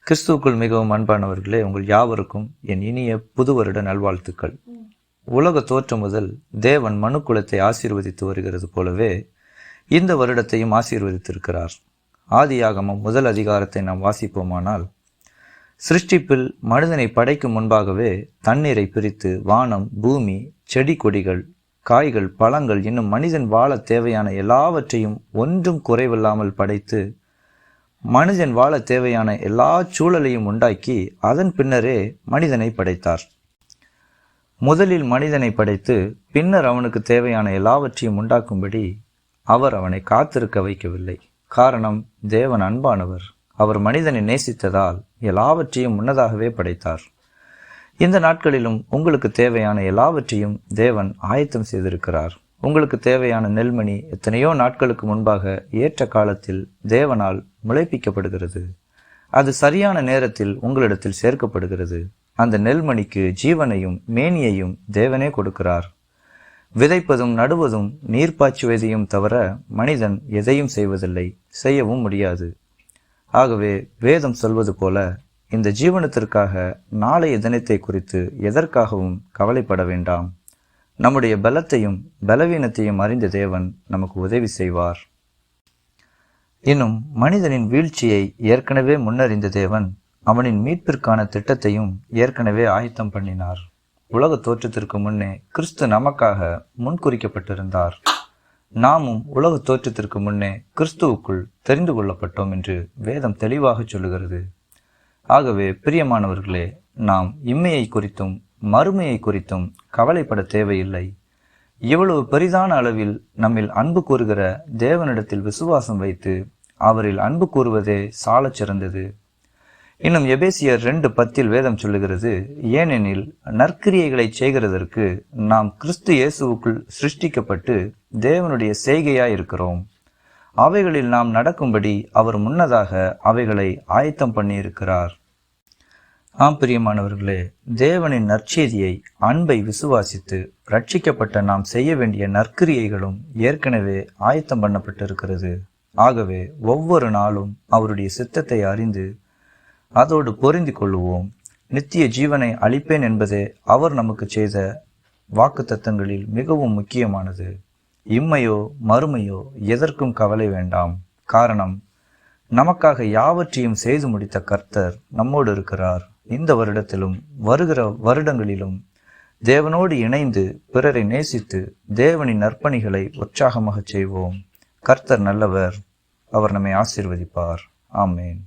கிறிஸ்துவுக்குள் மிகவும் அன்பானவர்களே, உங்கள் யாவருக்கும் என் இனிய புது வருட நல்வாழ்த்துக்கள். உலக தோற்றம் முதல் தேவன் மனுக்குலத்தை ஆசீர்வதித்து வருகிறது போலவே இந்த வருடத்தையும் ஆசீர்வதித்திருக்கிறார். ஆதியாகமம் முதல் அதிகாரத்தை நாம் வாசிப்போமானால், சிருஷ்டிப்பில் மனிதனை படைக்கும் முன்பாகவே தண்ணீரை பிரித்து வானம், பூமி, செடி கொடிகள், காய்கள், பழங்கள் இன்னும் மனிதன் வாழ தேவையான எல்லாவற்றையும் ஒன்றும் குறைவில்லாமல் படைத்து மனிதன் வாழ தேவையான எல்லா சூழலையும் உண்டாக்கி அதன் பின்னரே மனிதனை படைத்தார். முதலில் மனிதனை படைத்து பின்னர் அவனுக்கு தேவையான எல்லாவற்றையும் உண்டாக்கும்படி அவர் அவனை காத்திருக்க வைக்கவில்லை. காரணம், தேவன் அன்பானவர். அவர் மனிதனை நேசித்ததால் எல்லாவற்றையும் முன்னதாகவே படைத்தார். இந்த நாட்களிலும் உங்களுக்கு தேவையான எல்லாவற்றையும் தேவன் ஆயத்தம் செய்திருக்கிறார். உங்களுக்கு தேவையான நெல்மணி எத்தனையோ நாட்களுக்கு முன்பாக ஏற்ற காலத்தில் தேவனால் முளைப்பிக்கப்படுகிறது. அது சரியான நேரத்தில் உங்களிடத்தில் சேர்க்கப்படுகிறது. அந்த நெல்மணிக்கு ஜீவனையும் மேனியையும் தேவனே கொடுக்கிறார். விதைப்பதும் நடுவதும் நீர் பாய்ச்சுவதையும் தவிர மனிதன் எதையும் செய்வதில்லை, செய்யவும் முடியாது. ஆகவே வேதம் சொல்வது போல, இந்த ஜீவனத்திற்காக நாளைய தினத்தை குறித்து எதற்காகவும் கவலைப்பட வேண்டாம். நம்முடைய பலத்தையும் பலவீனத்தையும் அறிந்த தேவன் நமக்கு உதவி செய்வார். இன்னும் மனிதனின் வீழ்ச்சியை ஏற்கனவே முன்னறிந்த தேவன் அவனின் மீட்பிற்கான திட்டத்தையும் ஏற்கனவே ஆயத்தம் பண்ணினார். உலக தோற்றத்திற்கு முன்னே கிறிஸ்து நமக்காக முன்குறிக்கப்பட்டிருந்தார். நாமும் உலக தோற்றத்திற்கு முன்னே கிறிஸ்துவுக்குள் தெரிந்து கொள்ளப்பட்டோம் என்று வேதம் தெளிவாக சொல்லுகிறது. ஆகவே பிரியமானவர்களே, நாம் இம்மையை குறித்தும் மறுமையை குறித்தும் கவலைப்பட தேவையில்லை. இவ்வளவு பெரிதான அளவில் நம்மில் அன்பு கூறுகிற தேவனிடத்தில் விசுவாசம் வைத்து அவரில் அன்பு கூறுவதே சாலச் சிறந்தது. இன்னும் எபேசியர் 2:10 வேதம் சொல்லுகிறது, ஏனெனில் நற்கிரியைகளை செய்கிறதற்கு நாம் கிறிஸ்து இயேசுவுக்குள் சிருஷ்டிக்கப்பட்டு தேவனுடைய செய்கையாய் இருக்கிறோம். அவைகளில் நாம் நடக்கும்படி அவர் முன்னதாக அவைகளை ஆயத்தம் பண்ணியிருக்கிறார். ஆம் பிரியமானவர்களே, தேவனின் நற்செய்தியை, அன்பை விசுவாசித்து ரட்சிக்கப்பட்ட நாம் செய்ய வேண்டிய நற்கிரியைகளும் ஏற்கனவே ஆயத்தம் பண்ணப்பட்டிருக்கிறது. ஆகவே ஒவ்வொரு நாளும் அவருடைய சித்தத்தை அறிந்து அதோடு பொருந்தி கொள்ளுவோம். நித்திய ஜீவனை அளிப்பேன் என்பதே அவர் நமக்கு செய்த வாக்குத்தத்தங்களில் மிகவும் முக்கியமானது. இம்மையோ மறுமையோ எதற்கும் கவலை வேண்டாம். காரணம், நமக்காக யாவற்றையும் செய்து முடித்த கர்த்தர் நம்மோடு இருக்கிறார். இந்த வருடத்திலும் வருகிற வருடங்களிலும் தேவனோடு இணைந்து பிறரை நேசித்து தேவனின் நற்பணிகளை உற்சாகமாக செய்வோம். கர்த்தர் நல்லவர். அவர் நம்மை ஆசீர்வதிப்பார். ஆமேன்.